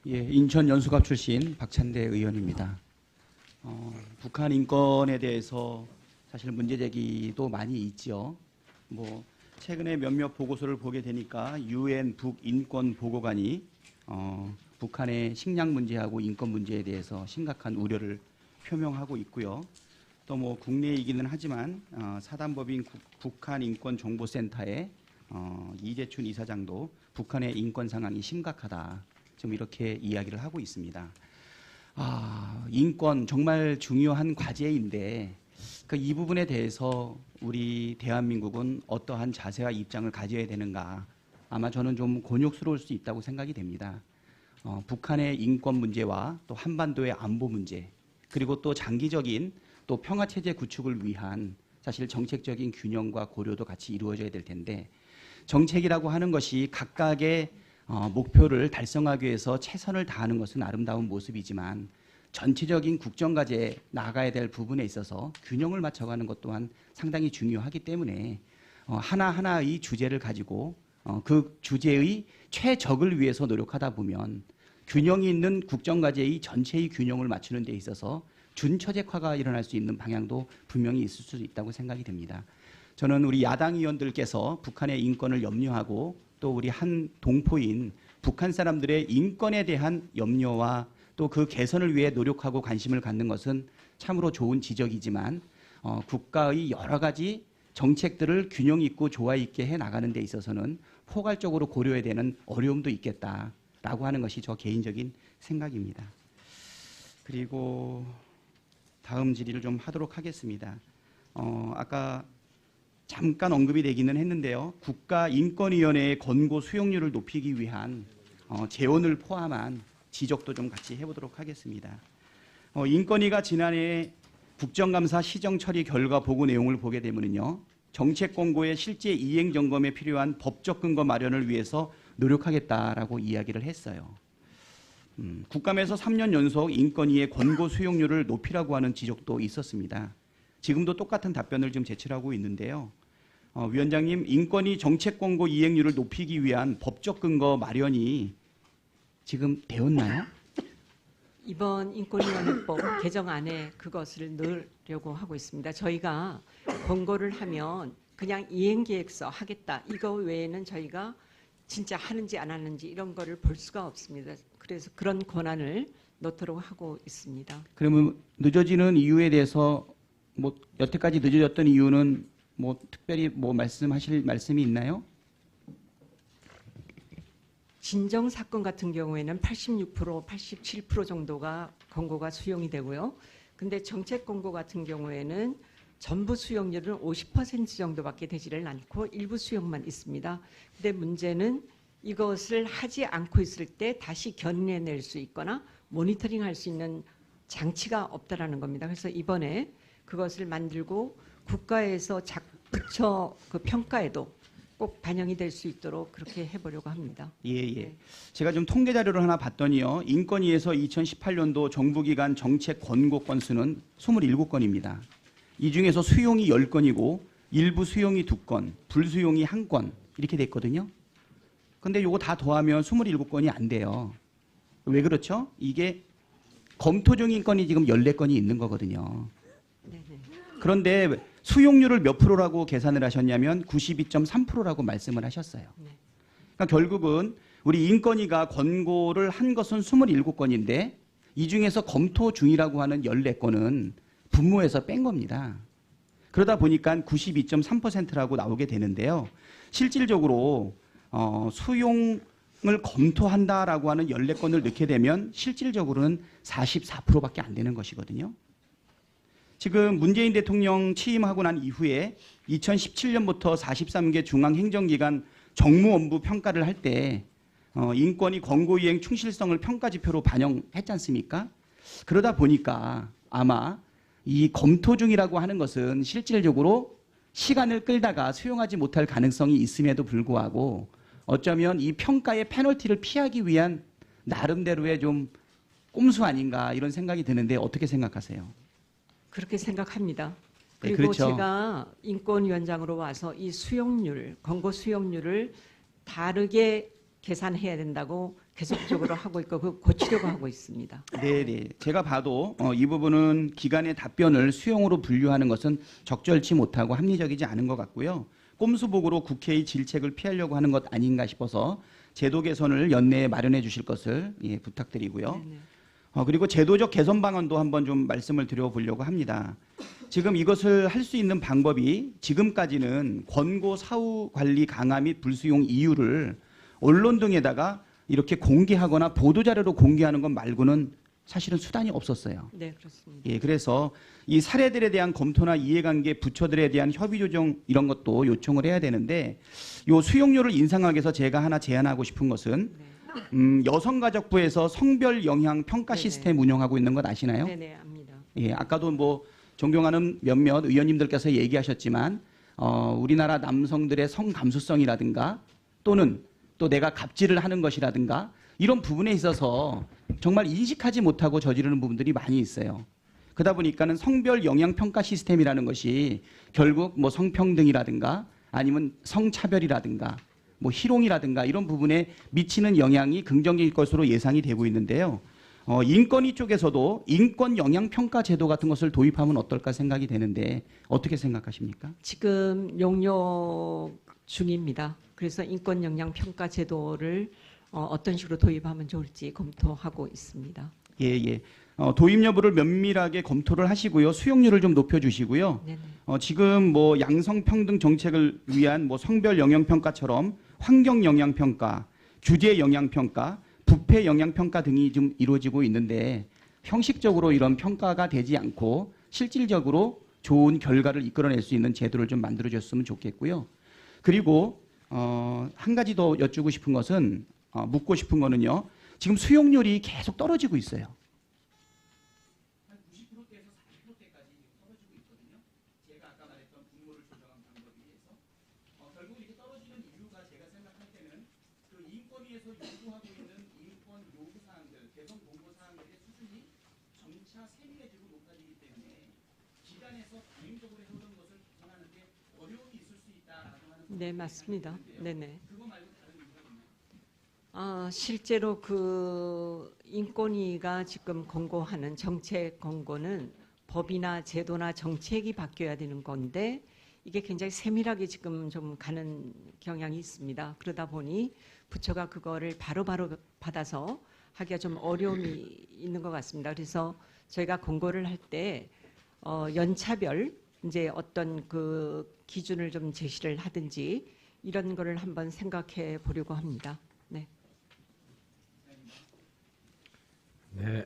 예, 인천 연수갑 출신 박찬대 의원입니다. 북한 인권에 대해서 사실 문제 제기도 많이 있죠. 뭐 최근에 몇몇 보고서를 보게 되니까 유엔 북인권 보고관이 북한의 식량 문제하고 인권 문제에 대해서 심각한 우려를 표명하고 있고요. 또 뭐 국내이기는 하지만 사단법인 북한인권정보센터의 이재춘 이사장도 북한의 인권 상황이 심각하다. 좀 이렇게 이야기를 하고 있습니다. 인권 정말 중요한 과제인데 이 부분에 대해서 우리 대한민국은 어떠한 자세와 입장을 가져야 되는가. 아마 저는 좀 곤욕스러울 수 있다고 생각이 됩니다. 북한의 인권 문제와 또 한반도의 안보 문제 그리고 또 장기적인 또 평화체제 구축을 위한 사실 정책적인 균형과 고려도 같이 이루어져야 될 텐데 정책이라고 하는 것이 각각의 목표를 달성하기 위해서 최선을 다하는 것은 아름다운 모습이지만 전체적인 국정과제에 나아가야 될 부분에 있어서 균형을 맞춰가는 것 또한 상당히 중요하기 때문에 하나하나의 주제를 가지고 그 주제의 최적을 위해서 노력하다 보면 균형이 있는 국정과제의 전체의 균형을 맞추는 데 있어서 준처제화가 일어날 수 있는 방향도 분명히 있을 수 있다고 생각이 됩니다. 저는 우리 야당 의원들께서 북한의 인권을 염려하고 또 우리 한 동포인 북한 사람들의 인권에 대한 염려와 또 그 개선을 위해 노력하고 관심을 갖는 것은 참으로 좋은 지적이지만 국가의 여러 가지 정책들을 균형 있고 조화 있게 해 나가는 데 있어서는 포괄적으로 고려해야 되는 어려움도 있겠다라고 하는 것이 저 개인적인 생각입니다. 그리고 다음 질의를 좀 하도록 하겠습니다. 아까 잠깐 언급이 되기는 했는데요. 국가인권위원회의 권고 수용률을 높이기 위한 재원을 포함한 지적도 좀 같이 해보도록 하겠습니다. 인권위가 지난해 국정감사 시정처리 결과 보고 내용을 보게 되면요. 정책 권고의 실제 이행 점검에 필요한 법적 근거 마련을 위해서 노력하겠다라고 이야기를 했어요. 국감에서 3년 연속 인권위의 권고 수용률을 높이라고 하는 지적도 있었습니다. 지금도 똑같은 답변을 좀 제출하고 있는데요. 위원장님, 인권위 정책 권고 이행률을 높이기 위한 법적 근거 마련이 지금 되었나요? 이번 인권위원회법 개정안에 그것을 넣으려고 하고 있습니다. 저희가 권고를 하면 그냥 이행계획서 하겠다. 이거 외에는 저희가 진짜 하는지 안 하는지 이런 거를 볼 수가 없습니다. 그래서 그런 권한을 넣도록 하고 있습니다. 그러면 늦어지는 이유에 대해서 뭐 여태까지 늦어졌던 이유는 뭐 특별히 뭐 말씀하실 말씀이 있나요? 진정 사건 같은 경우에는 86%, 87% 정도가 권고가 수용이 되고요. 근데 정책 권고 같은 경우에는 전부 수용률은 50% 정도밖에 되지를 않고 일부 수용만 있습니다. 근데 문제는 이것을 하지 않고 있을 때 다시 견인해낼 수 있거나 모니터링할 수 있는 장치가 없다라는 겁니다. 그래서 이번에 그것을 만들고 국가에서 부처 그 평가에도 꼭 반영이 될 수 있도록 그렇게 해보려고 합니다. 예. 네. 제가 좀 통계 자료를 하나 봤더니요. 인권위에서 2018년도 정부기관 정책 권고 건수는 27건입니다. 이 중에서 수용이 10건이고 일부 수용이 2건, 불수용이 1건 이렇게 됐거든요. 근데 요거 다 더하면 27건이 안 돼요. 왜 그렇죠? 이게 검토 중인 건이 지금 14건이 있는 거거든요. 네네. 그런데 수용률을 몇 프로라고 계산을 하셨냐면 92.3%라고 말씀을 하셨어요. 네. 그러니까 결국은 우리 인권위가 권고를 한 것은 27건인데 이 중에서 검토 중이라고 하는 14건은 분모에서 뺀 겁니다. 그러다 보니까 92.3%라고 나오게 되는데요. 실질적으로 수용을 검토한다라고 하는 14건을 넣게 되면 실질적으로는 44%밖에 안 되는 것이거든요. 지금 문재인 대통령 취임하고 난 이후에 2017년부터 43개 중앙행정기관 정무원부 평가를 할 때 인권위 권고이행 충실성을 평가지표로 반영했지 않습니까? 그러다 보니까 아마 이 검토 중이라고 하는 것은 실질적으로 시간을 끌다가 수용하지 못할 가능성이 있음에도 불구하고 어쩌면 이 평가의 페널티를 피하기 위한 나름대로의 좀 꼼수 아닌가 이런 생각이 드는데 어떻게 생각하세요? 그렇게 생각합니다. 네, 그리고 그렇죠. 제가 인권위원장으로 와서 이 수용률, 권고 수용률을 다르게 계산해야 된다고 계속적으로 하고 있고 그 고치려고 하고 있습니다. 네네. 제가 봐도 이 부분은 기관의 답변을 수용으로 분류하는 것은 적절치 못하고 합리적이지 않은 것 같고요. 꼼수복으로 국회의 질책을 피하려고 하는 것 아닌가 싶어서 제도 개선을 연내에 마련해 주실 것을 부탁드리고요. 네네. 그리고 제도적 개선 방안도 한번 좀 말씀을 드려보려고 합니다. 지금 이것을 할 수 있는 방법이 지금까지는 권고 사후 관리 강화 및 불수용 이유를 언론 등에다가 이렇게 공개하거나 보도자료로 공개하는 것 말고는 사실은 수단이 없었어요. 네, 그렇습니다. 예, 그래서 이 사례들에 대한 검토나 이해관계 부처들에 대한 협의 조정 이런 것도 요청을 해야 되는데 요 수용료를 인상하기 위해서 제가 하나 제안하고 싶은 것은 네. 여성가족부에서 성별 영향 평가 네네. 시스템 운영하고 있는 것 아시나요? 네네, 압니다. 예, 아까도 뭐 존경하는 몇몇 의원님들께서 얘기하셨지만 우리나라 남성들의 성 감수성이라든가 또는 또 내가 갑질을 하는 것이라든가 이런 부분에 있어서 정말 인식하지 못하고 저지르는 부분들이 많이 있어요. 그러다 보니까는 성별 영향 평가 시스템이라는 것이 결국 뭐 성평등이라든가 아니면 성차별이라든가 뭐 희롱이라든가 이런 부분에 미치는 영향이 긍정적일 것으로 예상이 되고 있는데요. 인권위 쪽에서도 인권 영향 평가 제도 같은 것을 도입하면 어떨까 생각이 되는데 어떻게 생각하십니까? 지금 용역 중입니다. 그래서 인권 영향 평가 제도를 어떤 식으로 도입하면 좋을지 검토하고 있습니다. 예, 예. 도입 여부를 면밀하게 검토를 하시고요. 수용률을 좀 높여주시고요. 네네. 지금 뭐 양성평등 정책을 위한 뭐 성별 영향 평가처럼 환경 영향 평가, 규제 영향 평가, 부패 영향 평가 등이 좀 이루어지고 있는데 형식적으로 이런 평가가 되지 않고 실질적으로 좋은 결과를 이끌어낼 수 있는 제도를 좀 만들어줬으면 좋겠고요. 그리고 한 가지 더 여쭈고 싶은 것은 묻고 싶은 거는요. 지금 수용률이 계속 떨어지고 있어요. 한 90%대에서 40%대까지 떨어지고 있거든요. 제가 아까 말했던 분모를 조정한 방법에 의해서 결국 이렇게 떨어지는 이유가 제가 생각할 때는 그 인권위에서 요구하고 있는 인권 요구 사항들, 개선 공고 사항들의 수준이 점차 세밀해지고 높아지기 때문에 기관에서 강행적으로 해오는 것을 개선하는데 어려움이 있을 수 있다라고 하는. 네, 맞습니다. 네네. 그거 말고 다른 이유가 있나요? 실제로 그 인권위가 지금 권고하는 정책 권고는 법이나 제도나 정책이 바뀌어야 되는 건데 이게 굉장히 세밀하게 지금 좀 가는 경향이 있습니다. 그러다 보니 부처가 그거를 바로바로 받아서 하기가 좀 어려움이 있는 것 같습니다. 그래서 저희가 권고를 할 때 연차별 이제 어떤 그 기준을 좀 제시를 하든지 이런 거를 한번 생각해 보려고 합니다. 네. 네,